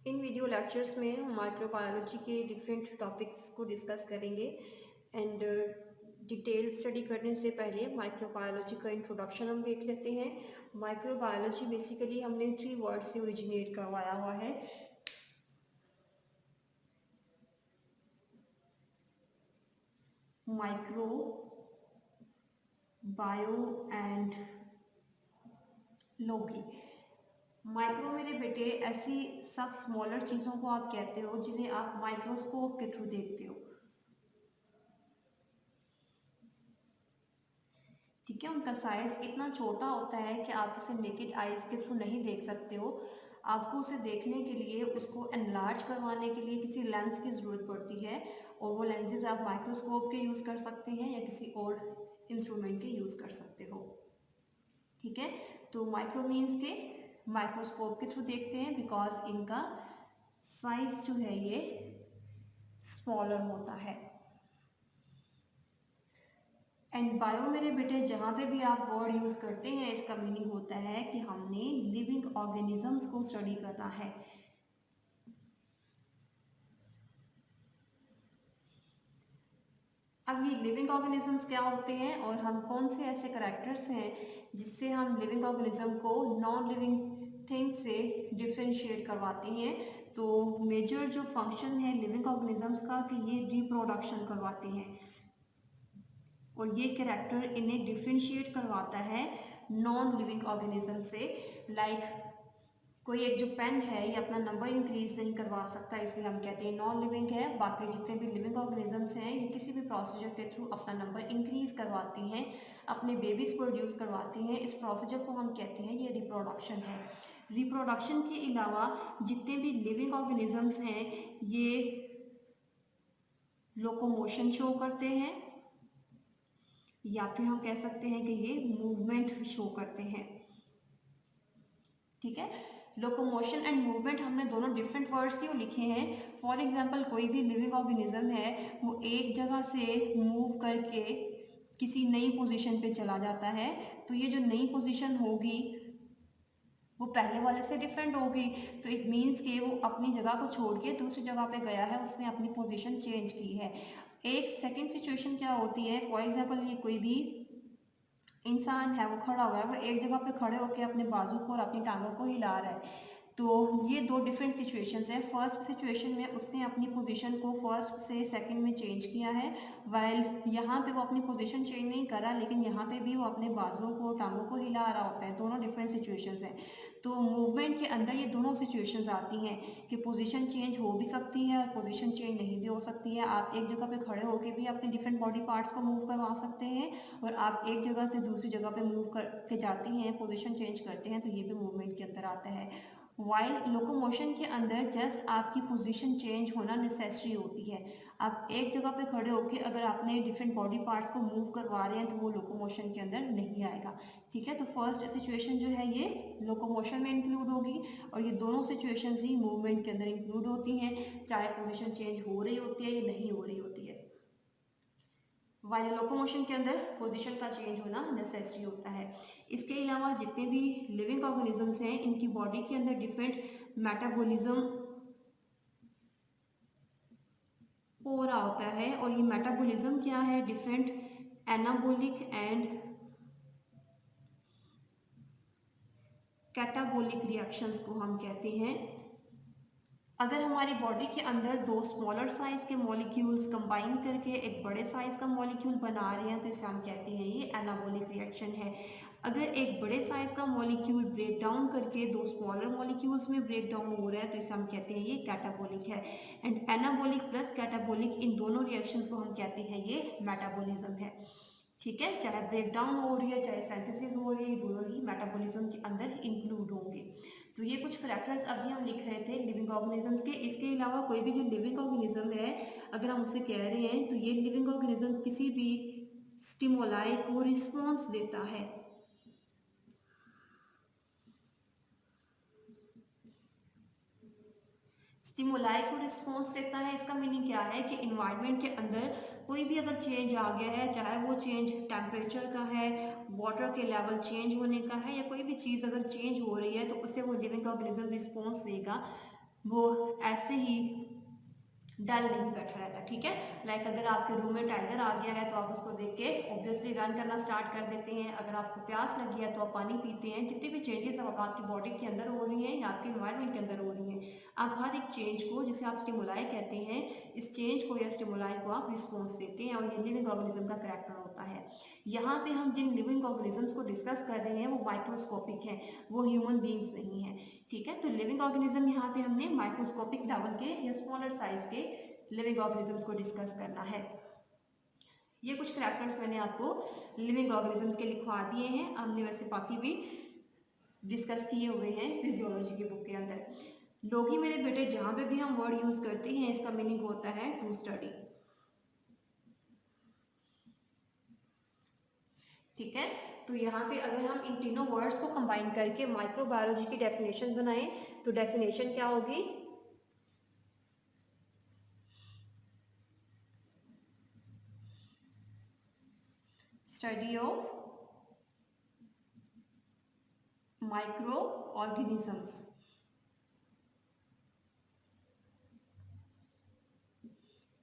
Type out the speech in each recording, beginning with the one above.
इन video lectures में हम microbiology के डिफरेंट टॉपिक्स को डिस्कस करेंगे एंड डिटेल स्टडी करने से पहले माइक्रोबायोलॉजी का इंट्रोडक्शन हम देख लेते हैं। माइक्रोबायोलॉजी बेसिकली हमने 3 वर्ड से ओरिजिनेट करवाया हुआ है। माइक्रो, बायो एंड लोगी। माइक्रो मेरे बेटे ऐसी सब स्मॉलर चीज़ों को आप कहते हो जिन्हें आप माइक्रोस्कोप के थ्रू देखते हो। ठीक है, उनका साइज इतना छोटा होता है कि आप उसे नेकेड आइज के थ्रू नहीं देख सकते हो। आपको उसे देखने के लिए उसको एनलार्ज करवाने के लिए किसी लेंस की ज़रूरत पड़ती है, और वो लेंसेज आप माइक्रोस्कोप के यूज़ कर सकते हैं या किसी और इंस्ट्रूमेंट के यूज़ कर सकते हो। ठीक है, तो माइक्रो मीन्स के माइक्रोस्कोप के थ्रू देखते हैं बिकॉज इनका साइज जो है ये स्मॉलर होता है। एंड बायो मेरे बेटे जहाँ पे भी आप वर्ड यूज़ करते हैं इसका मीनिंग होता है कि हमने लिविंग ऑर्गेनिजम्स को स्टडी करना है। अब ये लिविंग ऑर्गेनिजम्स क्या होते हैं और हम कौन से ऐसे करैक्टर्स हैं जिससे हम लिविंग ऑर्गेनिज्म को नॉन लिविंग थिंग से डिफ्रेंशिएट करवाते हैं। तो मेजर जो फंक्शन है लिविंग ऑर्गेनिजम्स का कि ये रिप्रोडक्शन करवाते हैं, और ये कैरेक्टर इन्हें डिफ्रेंशिएट करवाता है नॉन लिविंग ऑर्गेनिज्म से। लाइक कोई एक जो पेन है ये अपना नंबर इंक्रीज नहीं करवा सकता, इसलिए हम कहते हैं नॉन लिविंग है। बाकी जितने भी लिविंग ऑर्गेनिजम्स हैं ये किसी भी प्रोसीजर के थ्रू अपना नंबर इंक्रीज करवाती हैं, अपने बेबीज प्रोड्यूस करवाती हैं। इस प्रोसीजर को हम कहते हैं ये रिप्रोडक्शन है। रिप्रोडक्शन के अलावा जितने भी लिविंग ऑर्गेनिजम्स हैं ये लोकोमोशन शो करते हैं, या फिर हम कह सकते हैं कि ये मूवमेंट शो करते हैं। ठीक है, लोकोमोशन एंड मूवमेंट हमने दोनों डिफरेंट वर्ड्स क्यों लिखे हैं। फॉर एग्जांपल कोई भी लिविंग ऑर्गेनिज्म है वो एक जगह से मूव करके किसी नई पोजीशन पे चला जाता है, तो ये जो नई पोजीशन होगी वो पहले वाले से डिफरेंट होगी। तो इट मीन्स कि वो अपनी जगह को छोड़ के दूसरी जगह पे गया है, उसने अपनी पोजीशन चेंज की है। एक सेकंड सिचुएशन क्या होती है, फॉर एग्जांपल ये कोई भी इंसान है वो खड़ा हुआ है, वो एक जगह पे खड़े होकर अपने बाजू को और अपनी टांगों को हिला रहा है। तो ये दो डिफरेंट सिचुएशंस हैं। फर्स्ट सिचुएशन में उसने अपनी पोजीशन को फर्स्ट से सेकंड में चेंज किया है, वाइल यहाँ पे वो अपनी पोजीशन चेंज नहीं कर रहा, लेकिन यहाँ पे भी वो अपने बाजुओं को टांगों को हिला रहा होता है। दोनों डिफरेंट सिचुएशंस हैं। तो मूवमेंट के अंदर ये दोनों सिचुएशंस आती हैं कि पोजीशन चेंज हो भी सकती है और पोजीशन चेंज नहीं भी हो सकती है। आप एक जगह पे खड़े होकर भी अपने डिफरेंट बॉडी पार्ट्स को मूव करवा सकते हैं, और आप एक जगह से दूसरी जगह पे मूव करके जाती हैं, पोजीशन चेंज करते हैं, तो ये भी मूवमेंट के अंदर आता है। वाइल लोकोमोशन के अंदर जस्ट आपकी पोजीशन चेंज होना नेसेसरी होती है। आप एक जगह पे खड़े होकर अगर आपने डिफरेंट बॉडी पार्ट्स को मूव करवा रहे हैं तो वो लोकोमोशन के अंदर नहीं आएगा। ठीक है, तो फर्स्ट सिचुएशन जो है ये लोकोमोशन में इंक्लूड होगी, और ये दोनों सिचुएशंस ही मूवमेंट के अंदर इंक्लूड होती हैं, चाहे पोजीशन चेंज हो रही होती है या नहीं हो रही होती है। वाइल लोकोमोशन के अंदर पोजीशन का चेंज होना नेसेसरी होता है। इसके अलावा जितने भी लिविंग ऑर्गेनिजम्स हैं इनकी बॉडी के अंदर डिफरेंट मेटाबॉलिज्म हो रहा होता है, और ये मेटाबॉलिज्म क्या है, different anabolic and catabolic reactions को हम कहते हैं। अगर हमारी बॉडी के अंदर दो स्मॉलर साइज के मॉलिक्यूल्स कंबाइन करके एक बड़े साइज का मॉलिक्यूल बना रहे हैं तो इसे हम कहते हैं ये एनाबॉलिक रिएक्शन है। अगर एक बड़े साइज का मॉलिक्यूल ब्रेक डाउन करके दो स्मॉलर मॉलिक्यूल्स में ब्रेक डाउन हो रहा है तो इसे हम कहते हैं ये कैटाबॉलिक है। एंड एनाबॉलिक प्लस कैटाबॉलिक इन दोनों रिएक्शंस को हम कहते हैं ये मेटाबॉलिज्म है। ठीक है, चाहे ब्रेक डाउन हो रही है चाहे सिंथेसिस हो रही है, दोनों ही मेटाबॉलिज्म के अंदर इंक्लूड होंगे। तो ये कुछ करैक्टर्स अभी हम लिख रहे थे लिविंग ऑर्गेनिजम्स के। इसके अलावा कोई भी जो लिविंग ऑर्गेनिज्म है अगर हम उसे कह रहे हैं तो ये लिविंग ऑर्गेनिज्म किसी भी स्टिमुलाई को रिस्पॉन्स देता है। स्टिमुलाई को रिस्पॉन्स देता है, इसका मीनिंग क्या है कि इन्वायरमेंट के अंदर कोई भी अगर चेंज आ गया है, चाहे वो चेंज टेम्परेचर का है, वाटर के लेवल चेंज होने का है, या कोई भी चीज़ अगर चेंज हो रही है तो उससे वो लिविंग ऑर्गेनिज्म रिस्पॉन्स देगा। वो ऐसे ही डल नहीं बैठा रहता, ठीक है। लाइक अगर आपके रूम में टाइगर आ गया है तो आप उसको देख के ऑब्वियसली रन करना स्टार्ट कर देते हैं। अगर आपको प्यास लगी है तो आप पानी पीते हैं। जितनी भी चेंजेस अब आपकी बॉडी के अंदर हो रही हैं या आपके इन्वायरमेंट के अंदर हो रही हैं, आप हर एक चेंज को, जिसे आप स्टिमुलाई कहते हैं, इस चेंज को या स्टिमुलाई को आप रिस्पॉन्स देते हैं, और ये लिविंग ऑर्गेनिज्म का करैक्टर होता है। यहाँ पे हम जिन लिविंग ऑर्गेनिजम्स को डिस्कस कर रहे हैं वो माइक्रोस्कोपिक हैं, वो ह्यूमन बींग्स नहीं हैं, ठीक है। तो लिविंग ऑर्गेनिज्म यहाँ पे हमने माइक्रोस्कोपिक लेवल के या स्मॉलर साइज के लिविंग ऑर्गेनिजम्स को डिस्कस करना है। ये कुछ करैक्टर्स मैंने आपको लिविंग ऑर्गेनिजम्स के लिखवा दिए हैं। हमने वैसे बाकी भी डिस्कस किए हुए हैं फिजियोलॉजी की बुक के अंदर। लोग ही मेरे बेटे, जहाँ पे भी हम वर्ड यूज करते हैं इसका मीनिंग होता है टू स्टडी, ठीक है। तो यहाँ पे अगर हम इन तीनों वर्ड्स को कंबाइन करके माइक्रोबायोलॉजी की डेफिनेशन बनाएं तो डेफिनेशन क्या होगी? Study of micro organisms.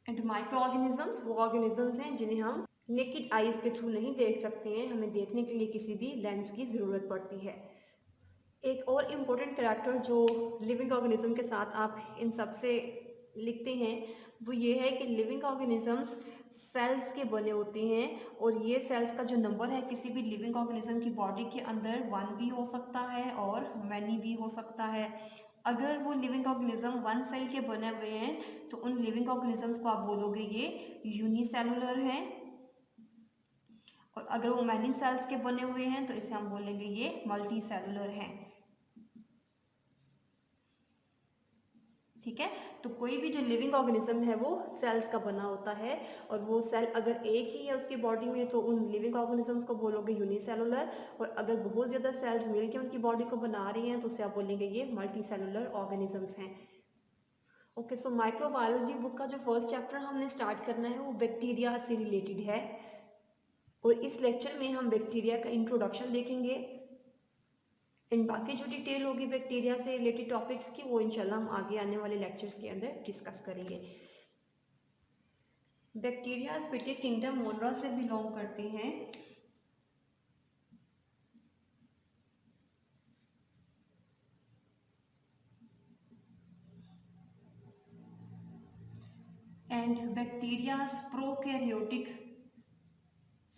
And micro organisms वो ऑर्गेनिजम्स हैं जिन्हें हम नेकेड आईज के थ्रू नहीं देख सकते हैं, हमें देखने के लिए किसी भी लेंस की ज़रूरत पड़ती है। एक और इम्पोर्टेंट करैक्टर जो लिविंग ऑर्गेनिज्म के साथ आप इन सब से लिखते हैं वो ये है कि लिविंग ऑर्गेनिजम्स सेल्स के बने होते हैं, और ये सेल्स का जो नंबर है किसी भी लिविंग ऑर्गेनिज्म की बॉडी के अंदर 1 भी हो सकता है और मैनी भी हो सकता है। अगर वो लिविंग ऑर्गेनिज्म 1 सेल के बने हुए हैं तो उन लिविंग ऑर्गेनिजम्स को आप बोलोगे ये यूनिसेलुलर है, और अगर वो मैनी सेल्स के बने हुए हैं तो इसे हम बोलेंगे ये मल्टी सेलुलर है, ठीक है। तो कोई भी जो लिविंग ऑर्गेनिज्म है वो सेल्स का बना होता है, और वो सेल अगर एक ही है उसकी बॉडी में तो उन लिविंग ऑर्गेनिजम्स को बोलोगे यूनिसेलुलर, और अगर बहुत ज़्यादा सेल्स मिलकर उनकी बॉडी को बना रही हैं तो उसे आप बोलेंगे ये मल्टी सेलुलर ऑर्गेनिजम्स हैं। ओके, सो माइक्रोबायोलॉजी बुक का जो फर्स्ट चैप्टर हमने स्टार्ट करना है वो बैक्टीरिया से रिलेटेड है, और इस लेक्चर में हम बैक्टीरिया का इंट्रोडक्शन देखेंगे। इन बाकी जो डिटेल होगी बैक्टीरिया से रिलेटेड टॉपिक्स की वो इंशाल्लाह हम आगे आने वाले लेक्चर्स के अंदर डिस्कस करेंगे। बैक्टीरिया बेटे किंगडम मोनरा से बिलोंग करते हैं। एंड बैक्टीरिया प्रोकैरियोटिक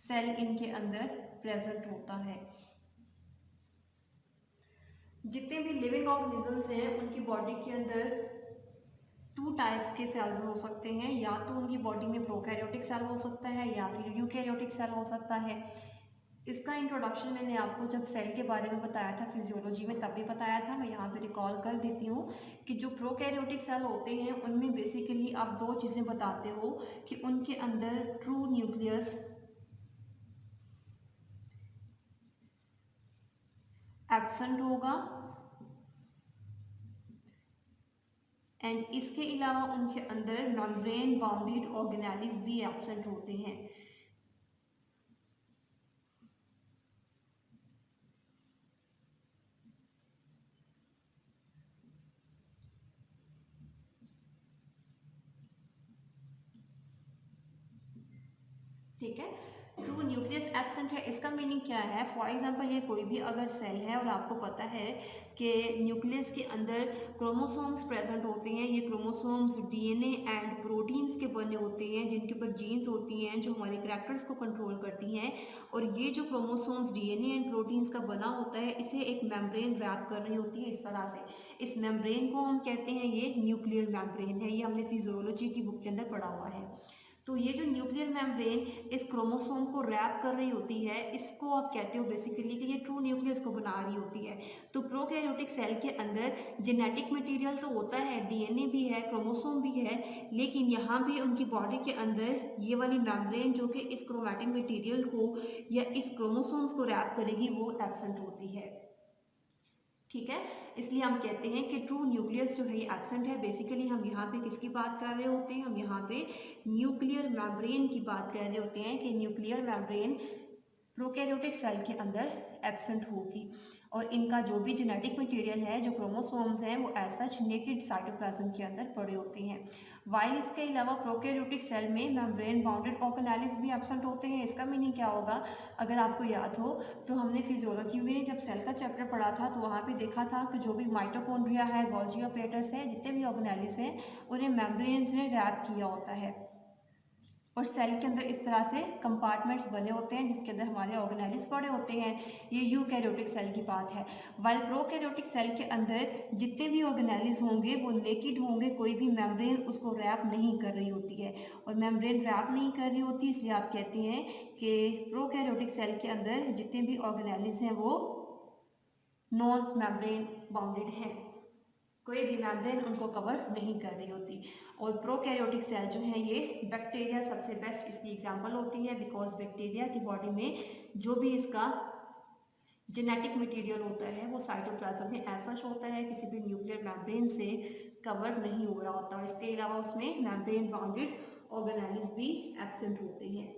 सेल इनके अंदर प्रेजेंट होता है। जितने भी लिविंग ऑर्गेनिजम्स हैं उनकी बॉडी के अंदर 2 टाइप्स के सेल्स हो सकते हैं, या तो उनकी बॉडी में प्रोकैरियोटिक सेल हो सकता है या फिर यूकैरियोटिक सेल हो सकता है। इसका इंट्रोडक्शन मैंने आपको जब सेल के बारे में बताया था फिजियोलॉजी में तब भी बताया था, मैं यहाँ पे रिकॉल कर देती हूँ कि जो प्रोकैरियोटिक सेल होते हैं उनमें बेसिकली आप 2 चीज़ें बताते हो कि उनके अंदर ट्रू न्यूक्लियस एब्सेंट होगा, एंड इसके अलावा उनके अंदर मेम्ब्रेन बाउंडेड ऑर्गेनेलिस भी एब्सेंट होते हैं। ठीक है, ट्रू न्यूक्लियस एब्सेंट है, इसका मीनिंग क्या है? फॉर एग्जांपल ये कोई भी अगर सेल है और आपको पता है कि न्यूक्लियस के अंदर क्रोमोसोम्स प्रेजेंट होते हैं, ये क्रोमोसोम्स डीएनए एंड प्रोटीन्स के बने होते हैं जिनके ऊपर जीन्स होती हैं जो हमारे करैक्टर्स को कंट्रोल करती हैं, और ये जो क्रोमोसोम्स डीएनए एंड प्रोटीन्स का बना होता है इसे एक मेम्ब्रेन रैप कर रही होती है इस तरह से। इस मेम्ब्रेन को हम कहते हैं ये न्यूक्लियर मेम्ब्रेन है, ये हमने फिजियोलॉजी की बुक के अंदर पढ़ा हुआ है। तो ये जो न्यूक्लियर मेम्ब्रेन इस क्रोमोसोम को रैप कर रही होती है, इसको आप कहते हो बेसिकली कि ये ट्रू न्यूक्लियस को बना रही होती है। तो प्रोकैरियोटिक सेल के अंदर जेनेटिक मटेरियल तो होता है, डीएनए भी है, क्रोमोसोम भी है, लेकिन यहाँ भी उनकी बॉडी के अंदर ये वाली मेम्ब्रेन जो कि इस क्रोमैटिक मटेरियल को या इस क्रोमोसोम्स को रैप करेगी वो एब्सेंट होती है, ठीक है। इसलिए हम कहते हैं कि ट्रू न्यूक्लियस जो है ये एब्सेंट है। बेसिकली हम यहाँ पे किसकी बात कर रहे होते हैं? हम यहाँ पे न्यूक्लियर मेम्ब्रेन की बात कर रहे होते हैं कि न्यूक्लियर मेम्ब्रेन प्रोकैरियोटिक सेल के अंदर एब्सेंट होगी और इनका जो भी जेनेटिक मटेरियल है, जो क्रोमोसोम्स हैं, वो एज सच नेकेड साइटोप्लाज्म के अंदर पड़े होते हैं। वाइल इसके अलावा प्रोकैरियोटिक सेल में मेम्ब्रेन बाउंडेड ऑर्गेनेल्स भी एब्सेंट होते हैं। इसका मीनिंग क्या होगा? अगर आपको याद हो तो हमने फिजियोलॉजी में जब सेल का चैप्टर पढ़ा था तो वहाँ पे देखा था कि जो भी माइटोकॉन्ड्रिया है, गोल्गी अपैरेटस है, जितने भी ऑर्गेनेल्स हैं, उन्हें मेम्ब्रेन्स ने रैप किया होता है और सेल के अंदर इस तरह से कंपार्टमेंट्स बने होते हैं जिसके अंदर हमारे ऑर्गेनेल्स पड़े होते हैं। ये यूकैरियोटिक सेल की बात है। वाइल प्रोकैरियोटिक सेल के अंदर जितने भी ऑर्गेनेल्स होंगे वो नेकेड होंगे, कोई भी मेम्ब्रेन उसको रैप नहीं कर रही होती है और मेम्ब्रेन रैप नहीं कर रही होती, इसलिए आप कहते हैं कि प्रोकैरियोटिक सेल के अंदर जितने भी ऑर्गेनेल्स हैं वो नॉन मेम्ब्रेन बाउंडेड हैं, कोई भी मेम्ब्रेन उनको कवर नहीं कर रही होती। और प्रोकैरियोटिक सेल जो है ये बैक्टीरिया सबसे बेस्ट इसकी एग्जांपल होती है, बिकॉज बैक्टीरिया की बॉडी में जो भी इसका जेनेटिक मटेरियल होता है वो साइटोप्लाज्म में ऐसा होता है, किसी भी न्यूक्लियर मेम्ब्रेन से कवर नहीं हो रहा होता और इसके अलावा उसमें मेम्ब्रेन बाउंडेड ऑर्गेनेल्स भी एब्सेंट होते हैं।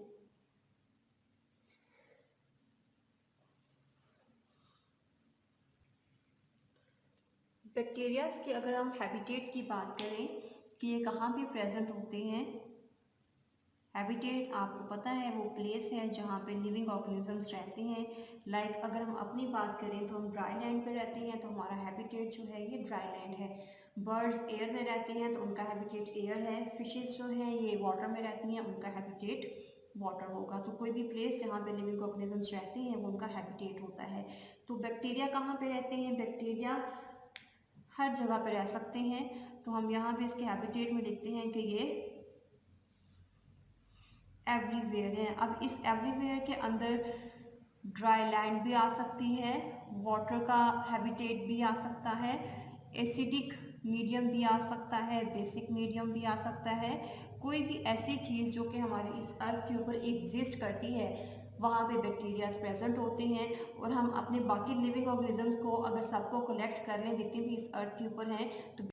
बैक्टीरियाज की अगर हम हैबिटेट की बात करें कि ये कहाँ पे प्रेजेंट होते हैं, हैबिटेट आपको पता है वो प्लेस है जहाँ पे लिविंग ऑर्गेनिजम्स रहते हैं। लाइक अगर हम अपनी बात करें तो हम ड्राई लैंड पे रहते हैं तो हमारा हैबिटेट जो है ये ड्राई लैंड है। बर्ड्स एयर में रहते हैं तो उनका हैबिटेट एयर है। फिशेस जो हैं ये वाटर में रहती हैं, उनका हैबिटेट वाटर होगा। तो कोई भी प्लेस जहाँ पे लिविंग ऑर्गेनिजम्स रहते हैं वो उनका हैबिटेट होता है। तो बैक्टीरिया कहाँ पे रहते हैं? बैक्टीरिया हर जगह पे रह सकते हैं। तो हम यहाँ पे इसके हैबिटेट में लिखते हैं कि ये एवरीवेयर है। अब इस एवरीवेयर के अंदर ड्राई लैंड भी आ सकती है, वाटर का हैबिटेट भी आ सकता है, एसिडिक मीडियम भी आ सकता है, बेसिक मीडियम भी आ सकता है। कोई भी ऐसी चीज़ जो कि हमारे इस अर्थ के ऊपर एग्जिस्ट करती है वहाँ पे बैक्टीरियाज प्रेजेंट होते हैं। और हम अपने बाकी लिविंग ऑर्गेनिजम्स को अगर सबको कलेक्ट कर लें जितने भी इस अर्थ के ऊपर हैं तो